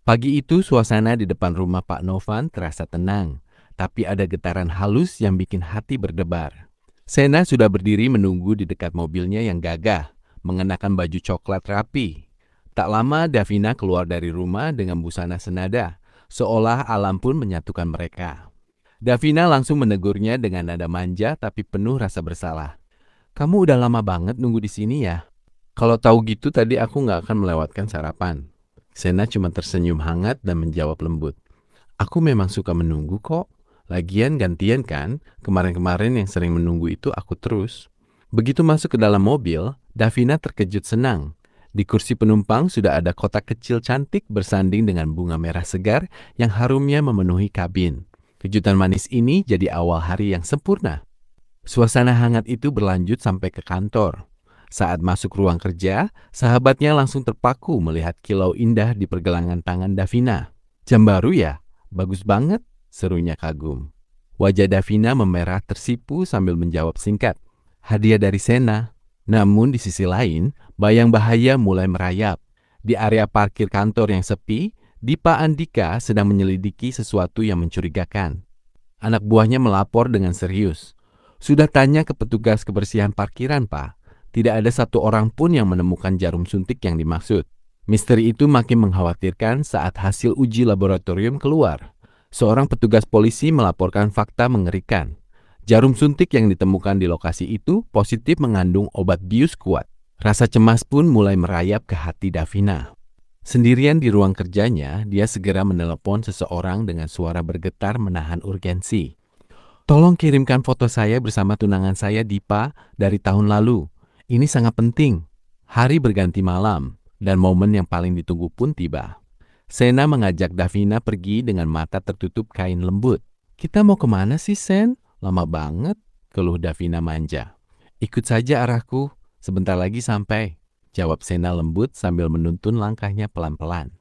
Pagi itu suasana di depan rumah Pak Novan terasa tenang, tapi ada getaran halus yang bikin hati berdebar. Sena sudah berdiri menunggu di dekat mobilnya yang gagah, mengenakan baju coklat rapi. Tak lama Davina keluar dari rumah dengan busana senada, seolah alam pun menyatukan mereka. Davina langsung menegurnya dengan nada manja tapi penuh rasa bersalah. Kamu udah lama banget nunggu di sini ya? Kalau tahu gitu tadi aku nggak akan melewatkan sarapan. Sena cuma tersenyum hangat dan menjawab lembut. Aku memang suka menunggu kok. Lagian gantian kan, kemarin-kemarin yang sering menunggu itu aku terus. Begitu masuk ke dalam mobil, Davina terkejut senang. Di kursi penumpang sudah ada kotak kecil cantik bersanding dengan bunga merah segar yang harumnya memenuhi kabin. Kejutan manis ini jadi awal hari yang sempurna. Suasana hangat itu berlanjut sampai ke kantor. Saat masuk ruang kerja, sahabatnya langsung terpaku melihat kilau indah di pergelangan tangan Davina. Jam baru ya? Bagus banget, serunya kagum. Wajah Davina memerah tersipu sambil menjawab singkat. Hadiah dari Sena. Namun di sisi lain, bayang bahaya mulai merayap. Di area parkir kantor yang sepi, Dipa Andika sedang menyelidiki sesuatu yang mencurigakan. Anak buahnya melapor dengan serius. Sudah tanya ke petugas kebersihan parkiran, Pak. Tidak ada satu orang pun yang menemukan jarum suntik yang dimaksud. Misteri itu makin mengkhawatirkan saat hasil uji laboratorium keluar. Seorang petugas polisi melaporkan fakta mengerikan. Jarum suntik yang ditemukan di lokasi itu positif mengandung obat bius kuat. Rasa cemas pun mulai merayap ke hati Davina. Sendirian di ruang kerjanya, dia segera menelepon seseorang dengan suara bergetar menahan urgensi. Tolong kirimkan foto saya bersama tunangan saya Dipa dari tahun lalu. Ini sangat penting. Hari berganti malam, dan momen yang paling ditunggu pun tiba. Sena mengajak Davina pergi dengan mata tertutup kain lembut. Kita mau kemana sih, Sen? Lama banget, keluh Davina manja. Ikut saja arahku, sebentar lagi sampai, jawab Sena lembut sambil menuntun langkahnya pelan-pelan.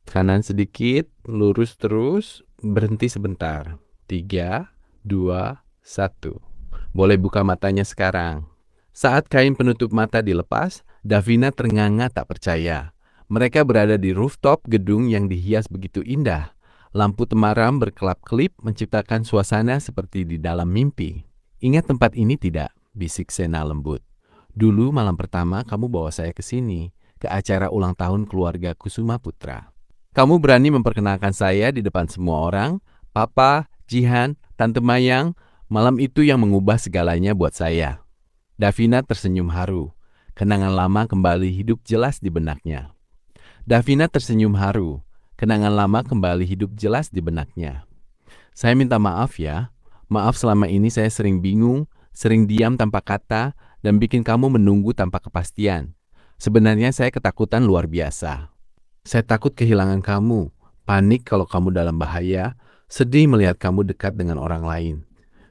Kanan sedikit, lurus terus, berhenti sebentar. 3, 2, 1. Boleh buka matanya sekarang. Saat kain penutup mata dilepas, Davina ternganga tak percaya. Mereka berada di rooftop gedung yang dihias begitu indah. Lampu temaram berkelap-kelip menciptakan suasana seperti di dalam mimpi. Ingat tempat ini tidak? Bisik Sena lembut. Dulu malam pertama kamu bawa saya ke sini, ke acara ulang tahun keluarga Kusuma Putra. Kamu berani memperkenalkan saya di depan semua orang, Papa, Jihan, Tante Mayang, malam itu yang mengubah segalanya buat saya. Davina tersenyum haru. Kenangan lama kembali hidup jelas di benaknya. Davina tersenyum haru. Kenangan lama kembali hidup jelas di benaknya. Saya minta maaf ya. Maaf selama ini saya sering bingung, sering diam tanpa kata, dan bikin kamu menunggu tanpa kepastian. Sebenarnya saya ketakutan luar biasa. Saya takut kehilangan kamu, panik kalau kamu dalam bahaya, sedih melihat kamu dekat dengan orang lain.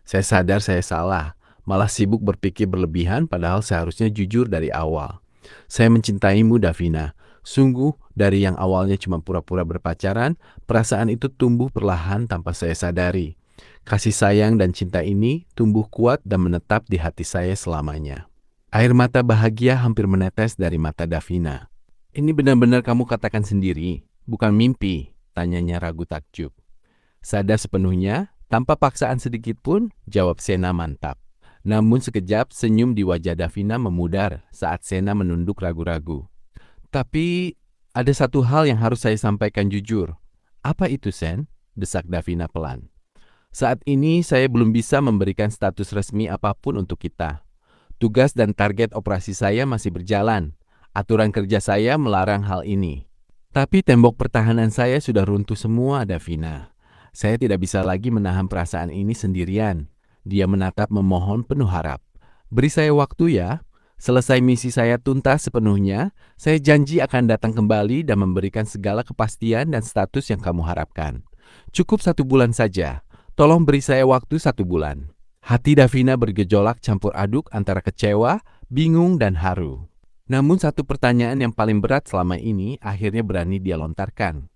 Saya sadar saya salah, malah sibuk berpikir berlebihan padahal seharusnya jujur dari awal. Saya mencintaimu, Davina. Sungguh, dari yang awalnya cuma pura-pura berpacaran, perasaan itu tumbuh perlahan tanpa saya sadari. Kasih sayang dan cinta ini tumbuh kuat dan menetap di hati saya selamanya. Air mata bahagia hampir menetes dari mata Davina. Ini benar-benar kamu katakan sendiri, bukan mimpi, tanyanya ragu takjub. Sadar sepenuhnya, tanpa paksaan sedikit pun, jawab Sena mantap. Namun sekejap senyum di wajah Davina memudar saat Sena menunduk ragu-ragu. Tapi ada satu hal yang harus saya sampaikan jujur. Apa itu, Sen? Desak Davina pelan. Saat ini saya belum bisa memberikan status resmi apapun untuk kita. Tugas dan target operasi saya masih berjalan. Aturan kerja saya melarang hal ini. Tapi tembok pertahanan saya sudah runtuh semua, Davina. Saya tidak bisa lagi menahan perasaan ini sendirian. Dia menatap memohon penuh harap. Beri saya waktu ya. Selesai misi saya tuntas sepenuhnya, saya janji akan datang kembali dan memberikan segala kepastian dan status yang kamu harapkan. Cukup 1 bulan saja. Tolong beri saya waktu 1 bulan. Hati Davina bergejolak campur aduk antara kecewa, bingung, dan haru. Namun satu pertanyaan yang paling berat selama ini akhirnya berani dia lontarkan.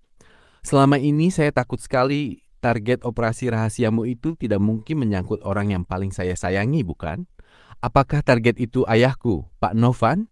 Selama ini saya takut sekali target operasi rahasiamu itu tidak mungkin menyangkut orang yang paling saya sayangi, bukan? Apakah target itu ayahku, Pak Novan?